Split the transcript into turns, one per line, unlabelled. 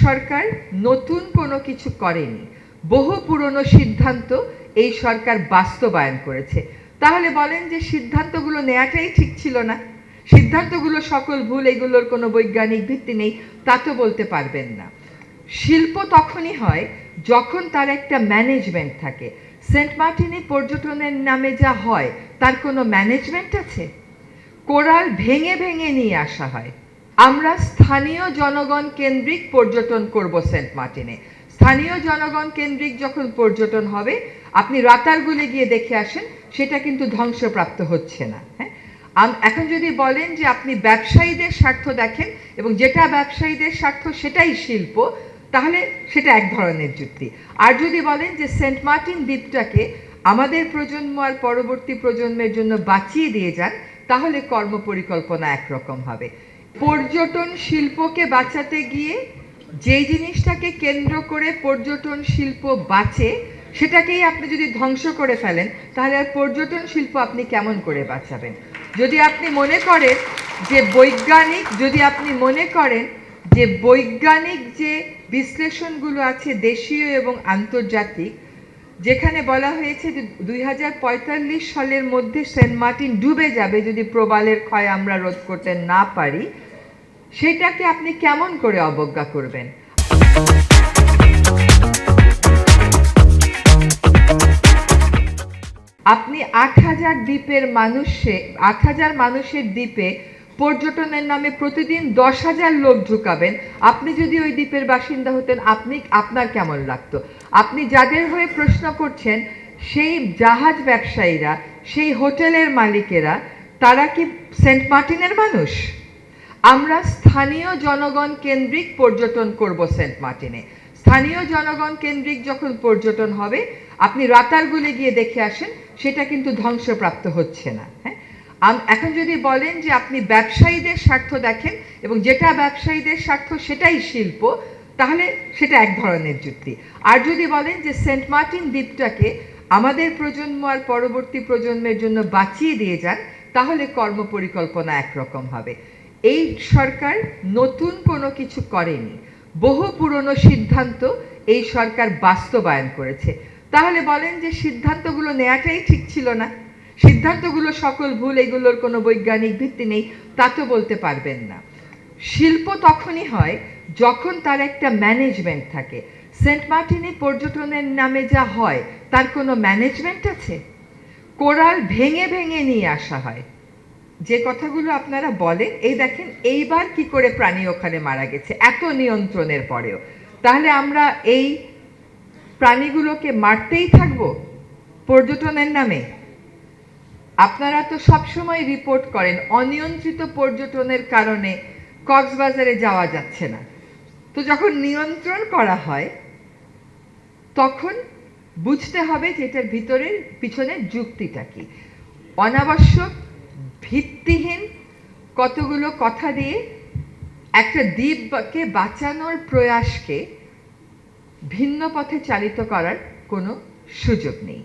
সরকার নতুন কোনো কিছু করেনি, বহু পুরনো সিদ্ধান্ত এই সরকার বাস্তবায়ন করেছে। তাহলে বলেন যে সিদ্ধান্তগুলো নেওয়াটাই ঠিক ছিল না, সিদ্ধান্তগুলো সকল ভুল, এগুলোর কোনো বৈজ্ঞানিক ভিত্তি নেই, তা তো বলতে পারবেন না। শিল্প তখনই হয় যখন তার একটা ম্যানেজমেন্ট থাকে। সেন্ট মার্টিনে পর্যটনের নামে যা হয় তার কোনো ম্যানেজমেন্ট আছে? কোরাল ভেঙে ভেঙে নিয়ে আসা হয়। আমরা স্থানীয় জনগণ কেন্দ্রিক পর্যটন করব সেন্ট মার্টিনে। স্থানীয় জনগণ কেন্দ্রিক যখন পর্যটন হবে, আপনি রাতারগুলে গিয়ে দেখে আসেন, সেটা কিন্তু ধ্বংসপ্রাপ্ত হচ্ছে না। হ্যাঁ, এখন যদি বলেন যে আপনি ব্যবসায়ীদের স্বার্থ দেখেন এবং যেটা ব্যবসায়ীদের স্বার্থ সেটাই শিল্প, তাহলে সেটা এক ধরনের যুক্তি। আর যদি বলেন যে সেন্ট মার্টিন দ্বীপটাকে আমাদের প্রজন্ম আর পরবর্তী প্রজন্মের জন্য বাঁচিয়ে দিয়ে যান, তাহলে কর্মপরিকল্পনা একরকম হবে। পর্যটন শিল্পকে বাঁচাতে গিয়ে যেই জিনিসটাকে কেন্দ্র করে পর্যটন শিল্প বাঁচে, সেটাকেই আপনি যদি ধ্বংস করে ফেলেন, তাহলে আর পর্যটন শিল্প আপনি কেমন করে বাঁচাবেন? যদি আপনি মনে করেন যে বৈজ্ঞানিক যে বিশ্লেষণগুলো আছে দেশীয় এবং আন্তর্জাতিক, যেখানে বলা হয়েছে যে 2045 সালের মধ্যে সেন্ট মার্টিন ডুবে যাবে যদি প্রবালের ক্ষয় আমরা রোধ করতে না পারি, সেটাকে আপনি কেমন করে অবজ্ঞা করবেন? আপনি 8,000 মানুষের দ্বীপে পর্যটনের নামে প্রতিদিন 10,000 লোক ঢুকাবেন। আপনি যদি ওই দ্বীপের বাসিন্দা হতেন, আপনার কেমন লাগতো? আপনি যাদের হয়ে প্রশ্ন করছেন, সেই জাহাজ ব্যবসায়ীরা, সেই হোটেলের মালিকেরা, তারা কি সেন্ট মার্টিনের মানুষ? আমরা স্থানীয় জনগণ কেন্দ্রিক পর্যটন করব সেন্ট মার্টিনে। স্থানীয় জনগণ কেন্দ্রিক যখন পর্যটন হবে, আপনি রাতারগুলে গিয়ে দেখে আসেন, সেটা কিন্তু ধ্বংসপ্রাপ্ত হচ্ছে না। হ্যাঁ, এখন যদি বলেন যে আপনি ব্যবসায়ীদের স্বার্থ দেখেন এবং যেটা ব্যবসায়ীদের স্বার্থ সেটাই শিল্প, তাহলে সেটা এক ধরনের যুক্তি। আর যদি বলেন যে সেন্ট মার্টিন দ্বীপটাকে আমাদের প্রজন্ম আর পরবর্তী প্রজন্মের জন্য বাঁচিয়ে দিয়ে যান, তাহলে কর্মপরিকল্পনা একরকম হবে। এই সরকার নতুন কোনো কিছু করেনি, বহু পুরনো সিদ্ধান্ত এই সরকার বাস্তবায়ন করেছে। তাহলে বলেন যে সিদ্ধান্তগুলো নেওয়াটাই ঠিক ছিল না, সিদ্ধান্তগুলো সকল ভুল, এগুলোর কোনো বৈজ্ঞানিক ভিত্তি নেই, তা তো বলতে পারবেন না। শিল্প তখনই হয় যখন তার একটা ম্যানেজমেন্ট থাকে। সেন্ট মার্টিনে পর্যটনের নামে যা হয় তার কোনো ম্যানেজমেন্ট আছে? কোরাল ভেঙে ভেঙে নিয়ে আসা হয়। যে কথাগুলো আপনারা বলেন, এই দেখেন এইবার কি করে প্রাণী ওখানে মারা গেছে এত নিয়ন্ত্রণের পরেও। তাহলে আমরা এই প্রাণীগুলোকে মারতেই থাকবো পর্যটনের নামে? আপনারা তো সবসময় রিপোর্ট করেন অনিয়ন্ত্রিত পর্যটনের কারণে কক্সবাজারে যাওয়া যাচ্ছে না। তো যখন নিয়ন্ত্রণ করা হয়, তখন বুঝতে হবে যে এটার পিছনে যুক্তিটা কি। অনাবশ্যক ভিত্তিহীন কতগুলো কথা দিয়ে একটা দ্বীপকে বাঁচানোর প্রয়াসকে ভিন্ন পথে চালিত করার কোনো সুযোগ নেই।